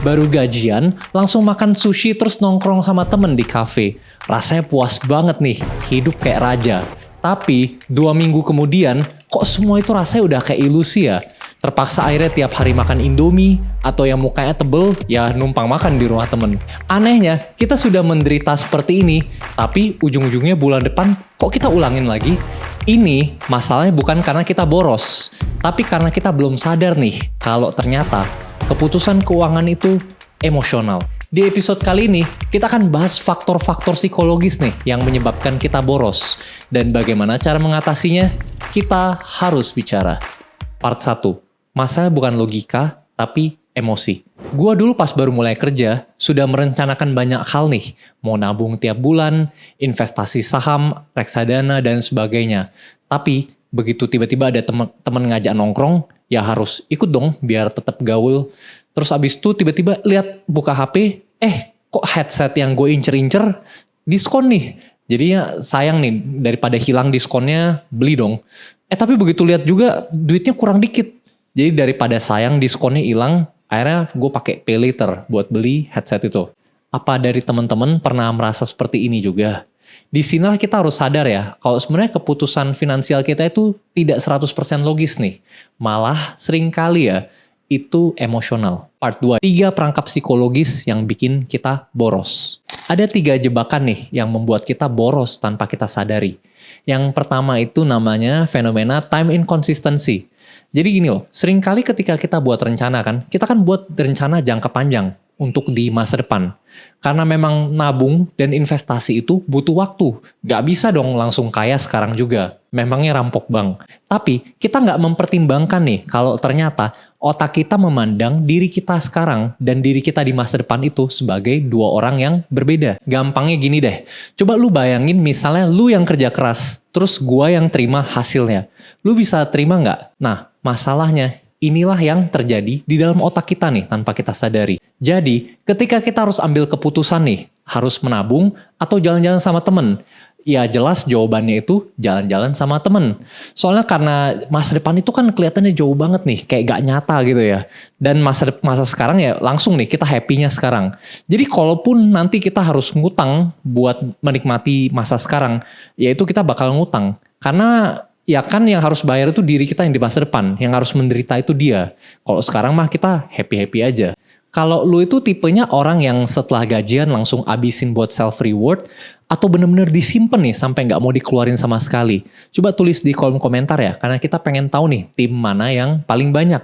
baru gajian, langsung makan sushi terus nongkrong sama temen di kafe. Rasanya puas banget nih, hidup kayak raja. Tapi 2 minggu kemudian, kok semua itu rasanya udah kayak ilusi ya? Terpaksa akhirnya tiap hari makan Indomie, atau yang mukanya tebel, ya numpang makan di rumah temen. Anehnya, kita sudah menderita seperti ini, tapi ujung-ujungnya bulan depan, kok kita ulangin lagi? Ini masalahnya bukan karena kita boros, tapi karena kita belum sadar nih, kalau ternyata keputusan keuangan itu emosional. Di episode kali ini, kita akan bahas faktor-faktor psikologis nih yang menyebabkan kita boros. Dan bagaimana cara mengatasinya, kita harus bicara. Part 1. Masalah bukan logika, tapi emosi. Gua dulu pas baru mulai kerja, sudah merencanakan banyak hal nih. Mau nabung tiap bulan, investasi saham, reksadana, dan sebagainya. Tapi, begitu tiba-tiba ada temen ngajak nongkrong, ya harus ikut dong biar tetap gaul. Terus abis itu tiba-tiba lihat buka HP, kok headset yang gue incer-incer diskon nih. Jadinya sayang nih, daripada hilang diskonnya, beli dong. Tapi begitu lihat juga duitnya kurang dikit. Jadi daripada sayang diskonnya hilang, akhirnya gue pakai pay later buat beli headset itu. Apa dari teman-teman pernah merasa seperti ini juga? Di sinilah kita harus sadar ya, kalau sebenarnya keputusan finansial kita itu tidak 100% logis nih. Malah seringkali ya, itu emosional. Part 2. 3 perangkap psikologis yang bikin kita boros. Ada 3 jebakan nih yang membuat kita boros tanpa kita sadari. Yang pertama itu namanya fenomena time inconsistency. Jadi gini loh, seringkali ketika kita buat rencana kan, kita kan buat rencana jangka panjang untuk di masa depan. Karena memang nabung dan investasi itu butuh waktu. Gak bisa dong langsung kaya sekarang juga. Memangnya rampok bank. Tapi kita gak mempertimbangkan nih kalau ternyata otak kita memandang diri kita sekarang dan diri kita di masa depan itu sebagai 2 orang yang berbeda. Gampangnya gini deh. Coba lu bayangin misalnya lu yang kerja keras, terus gua yang terima hasilnya. Lu bisa terima gak? Nah, masalahnya inilah yang terjadi di dalam otak kita nih tanpa kita sadari. Jadi ketika kita harus ambil keputusan nih, harus menabung atau jalan-jalan sama temen, ya jelas jawabannya itu jalan-jalan sama temen. Soalnya karena masa depan itu kan kelihatannya jauh banget nih, kayak gak nyata gitu ya. Dan masa sekarang ya langsung nih kita happy-nya sekarang. Jadi kalaupun nanti kita harus ngutang buat menikmati masa sekarang, ya itu kita bakal ngutang. Karena ya kan yang harus bayar itu diri kita yang di masa depan, yang harus menderita itu dia. Kalau sekarang mah kita happy-happy aja. Kalau lu itu tipenya orang yang setelah gajian langsung abisin buat self reward, atau bener-bener disimpan nih sampai nggak mau dikeluarin sama sekali. Coba tulis di kolom komentar ya, karena kita pengen tahu nih tim mana yang paling banyak.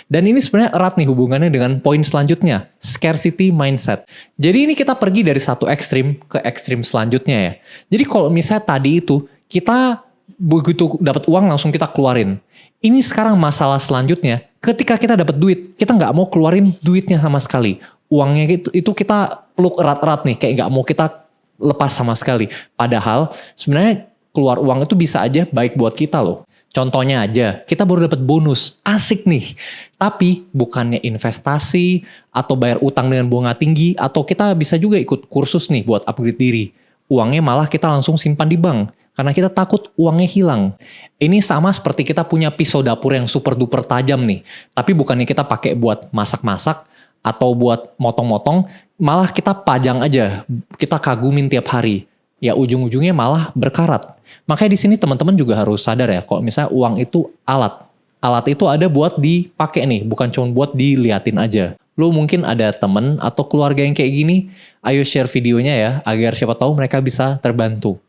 Dan ini sebenarnya erat nih hubungannya dengan poin selanjutnya, scarcity mindset. Jadi ini kita pergi dari satu ekstrim ke ekstrim selanjutnya ya. Jadi kalau misalnya tadi itu kita begitu dapat uang langsung kita keluarin. Ini sekarang masalah selanjutnya, ketika kita dapat duit, kita nggak mau keluarin duitnya sama sekali. Uangnya itu kita peluk erat-erat nih, kayak nggak mau kita lepas sama sekali. Padahal sebenarnya keluar uang itu bisa aja baik buat kita loh. Contohnya aja, kita baru dapat bonus, asik nih. Tapi bukannya investasi atau bayar utang dengan bunga tinggi, atau kita bisa juga ikut kursus nih buat upgrade diri. Uangnya malah kita langsung simpan di bank. Karena kita takut uangnya hilang. Ini sama seperti kita punya pisau dapur yang super duper tajam nih. Tapi bukannya kita pakai buat masak-masak atau buat motong-motong, malah kita pajang aja. Kita kagumin tiap hari. Ya ujung-ujungnya malah berkarat. Makanya di sini teman-teman juga harus sadar ya, kalau misalnya uang itu alat. Alat itu ada buat dipakai nih, bukan cuma buat diliatin aja. Lu mungkin ada temen atau keluarga yang kayak gini, ayo share videonya ya, agar siapa tahu mereka bisa terbantu.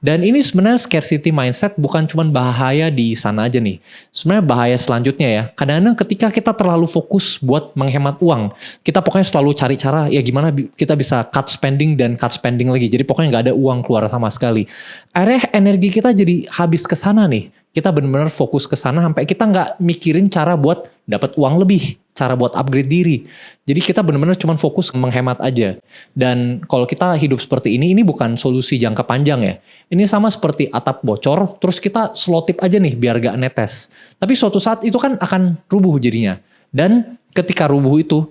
Dan ini sebenarnya scarcity mindset bukan cuma bahaya di sana aja nih. Sebenarnya bahaya selanjutnya ya, kadang-kadang ketika kita terlalu fokus buat menghemat uang, kita pokoknya selalu cari cara, ya gimana kita bisa cut spending dan cut spending lagi. Jadi pokoknya nggak ada uang keluar sama sekali. Akhirnya energi kita jadi habis ke sana nih. Kita benar-benar fokus ke sana sampai kita nggak mikirin cara buat dapat uang lebih, cara buat upgrade diri. Jadi kita benar-benar cuma fokus menghemat aja. Dan kalau kita hidup seperti ini bukan solusi jangka panjang ya. Ini sama seperti atap bocor, terus kita selotip aja nih biar gak netes. Tapi suatu saat itu kan akan rubuh jadinya. Dan ketika rubuh itu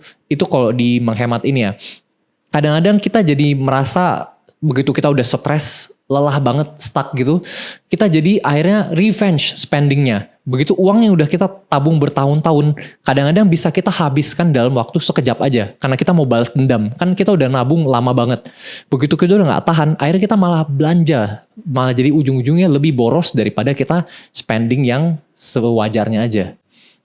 kalau di menghemat ini ya, kadang-kadang kita jadi merasa begitu kita udah stres, lelah banget, stuck gitu, kita jadi akhirnya revenge spendingnya. Begitu uang yang udah kita tabung bertahun-tahun, kadang-kadang bisa kita habiskan dalam waktu sekejap aja. Karena kita mau balas dendam. Kan kita udah nabung lama banget. Begitu kita udah gak tahan, akhirnya kita malah belanja. Malah jadi ujung-ujungnya lebih boros daripada kita spending yang sewajarnya aja.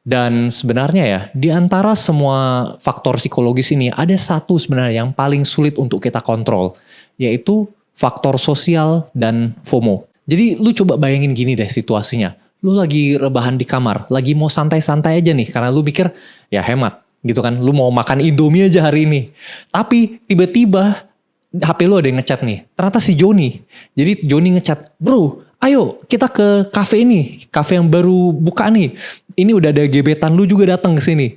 Dan sebenarnya ya, di antara semua faktor psikologis ini, ada satu sebenarnya yang paling sulit untuk kita kontrol. Yaitu faktor sosial dan FOMO. Jadi lu coba bayangin gini deh situasinya. Lu lagi rebahan di kamar, lagi mau santai-santai aja nih, karena lu mikir, ya hemat, gitu kan. Lu mau makan Indomie aja hari ini. Tapi tiba-tiba HP lu ada yang ngechat nih. Ternyata si Joni. Jadi Joni ngechat, bro, ayo kita ke cafe ini. Cafe yang baru buka nih. Ini udah ada gebetan lu juga datang ke sini.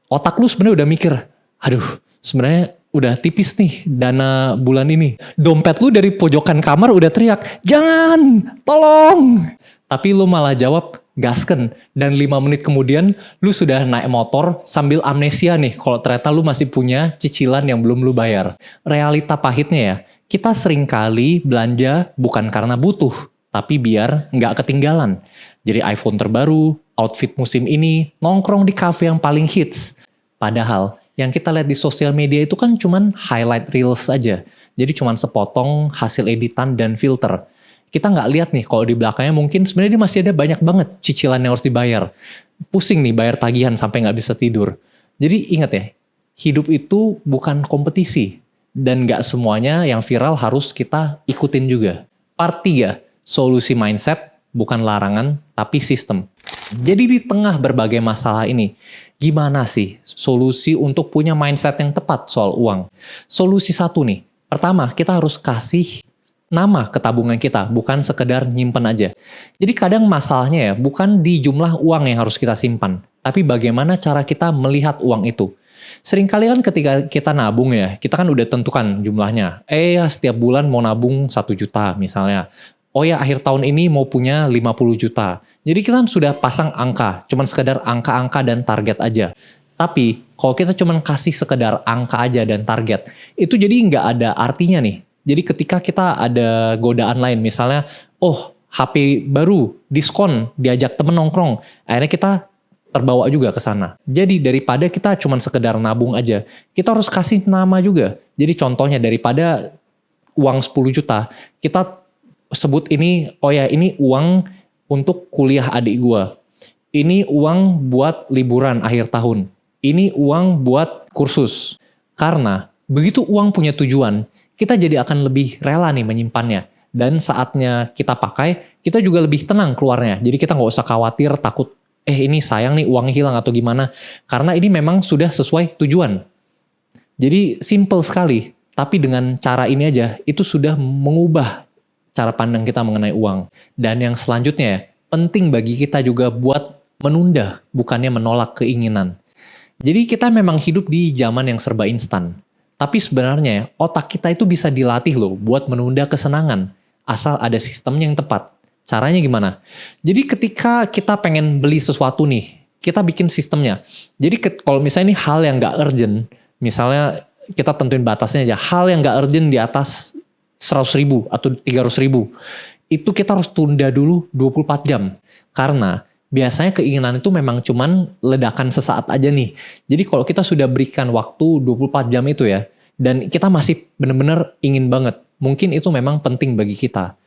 Otak lu sebenarnya udah mikir, aduh, sebenarnya udah tipis nih dana bulan ini. Dompet lu dari pojokan kamar udah teriak, jangan, tolong. Tapi lu malah jawab, gasken. Dan 5 menit kemudian lu sudah naik motor sambil amnesia nih kalau ternyata lu masih punya cicilan yang belum lu bayar. Realita pahitnya ya, kita sering kali belanja bukan karena butuh, tapi biar nggak ketinggalan. Jadi iPhone terbaru, outfit musim ini, nongkrong di cafe yang paling hits. Padahal yang kita lihat di sosial media itu kan cuman highlight reels aja. Jadi cuman sepotong hasil editan dan filter. Kita nggak lihat nih kalau di belakangnya mungkin sebenarnya dia masih ada banyak banget cicilan yang harus dibayar. Pusing nih bayar tagihan sampai nggak bisa tidur. Jadi ingat ya, hidup itu bukan kompetisi. Dan nggak semuanya yang viral harus kita ikutin juga. Part 3, solusi mindset bukan larangan tapi sistem. Jadi di tengah berbagai masalah ini, gimana sih solusi untuk punya mindset yang tepat soal uang? Solusi satu nih, pertama kita harus kasih nama ke tabungan kita, bukan sekedar nyimpen aja. Jadi kadang masalahnya ya, bukan di jumlah uang yang harus kita simpan, tapi bagaimana cara kita melihat uang itu. Seringkali kan ketika kita nabung ya, kita kan udah tentukan jumlahnya. Ya setiap bulan mau nabung 1 juta misalnya. Oh ya akhir tahun ini mau punya 50 juta. Jadi kita kan sudah pasang angka, cuman sekedar angka-angka dan target aja. Tapi kalau kita cuman kasih sekedar angka aja dan target, itu jadi nggak ada artinya nih. Jadi ketika kita ada godaan lain, misalnya, oh HP baru, diskon, diajak temen nongkrong, akhirnya kita terbawa juga ke sana. Jadi daripada kita cuman sekedar nabung aja, kita harus kasih nama juga. Jadi contohnya daripada uang 10 juta, kita sebut ini, oh ya ini uang untuk kuliah adik gua. Ini uang buat liburan akhir tahun. Ini uang buat kursus. Karena begitu uang punya tujuan, kita jadi akan lebih rela nih menyimpannya. Dan saatnya kita pakai, kita juga lebih tenang keluarnya. Jadi kita nggak usah khawatir, takut, ini sayang nih uangnya hilang atau gimana. Karena ini memang sudah sesuai tujuan. Jadi simple sekali. Tapi dengan cara ini aja, itu sudah mengubah cara pandang kita mengenai uang. Dan yang selanjutnya ya, penting bagi kita juga buat menunda, bukannya menolak keinginan. Jadi kita memang hidup di zaman yang serba instan. Tapi sebenarnya otak kita itu bisa dilatih loh buat menunda kesenangan. Asal ada sistemnya yang tepat. Caranya gimana? Jadi ketika kita pengen beli sesuatu nih, kita bikin sistemnya. Jadi kalau misalnya ini hal yang gak urgent, misalnya kita tentuin batasnya aja, hal yang gak urgent di atas 100.000 atau 300.000, itu kita harus tunda dulu 24 jam. Karena biasanya keinginan itu memang cuman ledakan sesaat aja nih. Jadi kalau kita sudah berikan waktu 24 jam itu ya, dan kita masih benar-benar ingin banget, mungkin itu memang penting bagi kita.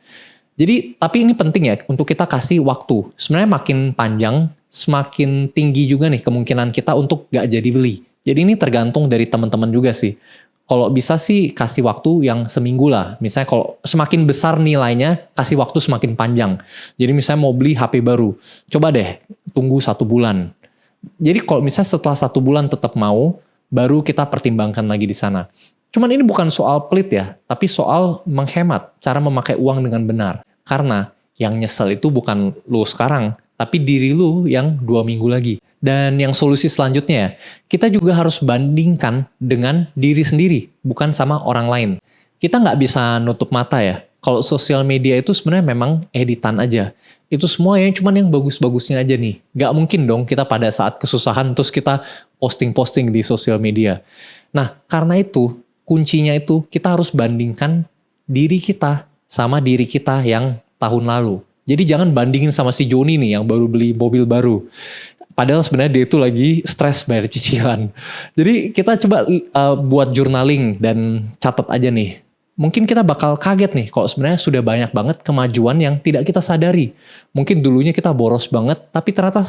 Jadi, tapi ini penting ya untuk kita kasih waktu. Sebenarnya makin panjang, semakin tinggi juga nih kemungkinan kita untuk gak jadi beli. Jadi ini tergantung dari teman-teman juga sih. Kalau bisa sih kasih waktu yang seminggu lah. Misalnya kalau semakin besar nilainya, kasih waktu semakin panjang. Jadi misalnya mau beli HP baru, coba deh tunggu 1 bulan. Jadi kalau misalnya setelah 1 bulan tetap mau, baru kita pertimbangkan lagi di sana. Cuman ini bukan soal pelit ya, tapi soal menghemat, cara memakai uang dengan benar. Karena yang nyesel itu bukan lu sekarang, tapi diri lu yang 2 minggu lagi. Dan yang solusi selanjutnya, kita juga harus bandingkan dengan diri sendiri, bukan sama orang lain. Kita nggak bisa nutup mata ya. Kalau sosial media itu sebenarnya memang editan aja. Itu semua yang cuman yang bagus-bagusnya aja nih. Nggak mungkin dong kita pada saat kesusahan terus kita posting-posting di sosial media. Nah, karena itu, kuncinya itu kita harus bandingkan diri kita sama diri kita yang tahun lalu. Jadi jangan bandingin sama si Joni nih yang baru beli mobil baru. Padahal sebenarnya dia itu lagi stres bayar cicilan. Jadi kita coba buat journaling dan catat aja nih. Mungkin kita bakal kaget nih kalau sebenarnya sudah banyak banget kemajuan yang tidak kita sadari. Mungkin dulunya kita boros banget, tapi ternyata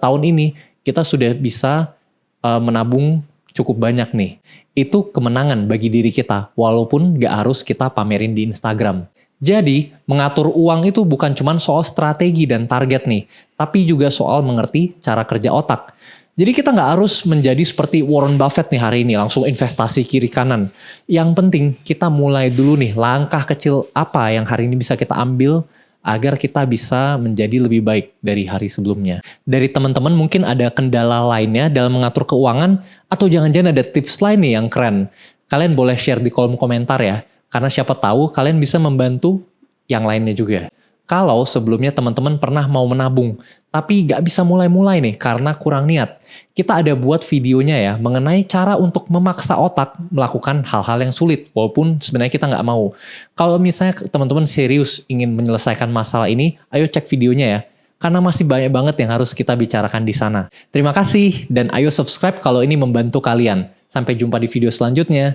tahun ini kita sudah bisa menabung cukup banyak nih. Itu kemenangan bagi diri kita, walaupun gak harus kita pamerin di Instagram. Jadi, mengatur uang itu bukan cuma soal strategi dan target nih, tapi juga soal mengerti cara kerja otak. Jadi kita nggak harus menjadi seperti Warren Buffett nih hari ini, langsung investasi kiri kanan. Yang penting kita mulai dulu nih, langkah kecil apa yang hari ini bisa kita ambil agar kita bisa menjadi lebih baik dari hari sebelumnya. Dari teman-teman mungkin ada kendala lainnya dalam mengatur keuangan, atau jangan-jangan ada tips lain nih yang keren. Kalian boleh share di kolom komentar ya, karena siapa tahu kalian bisa membantu yang lainnya juga. Kalau sebelumnya teman-teman pernah mau menabung, tapi gak bisa mulai-mulai nih karena kurang niat. Kita ada buat videonya ya, mengenai cara untuk memaksa otak melakukan hal-hal yang sulit, walaupun sebenarnya kita gak mau. Kalau misalnya teman-teman serius ingin menyelesaikan masalah ini, ayo cek videonya ya. Karena masih banyak banget yang harus kita bicarakan di sana. Terima kasih, dan ayo subscribe kalau ini membantu kalian. Sampai jumpa di video selanjutnya.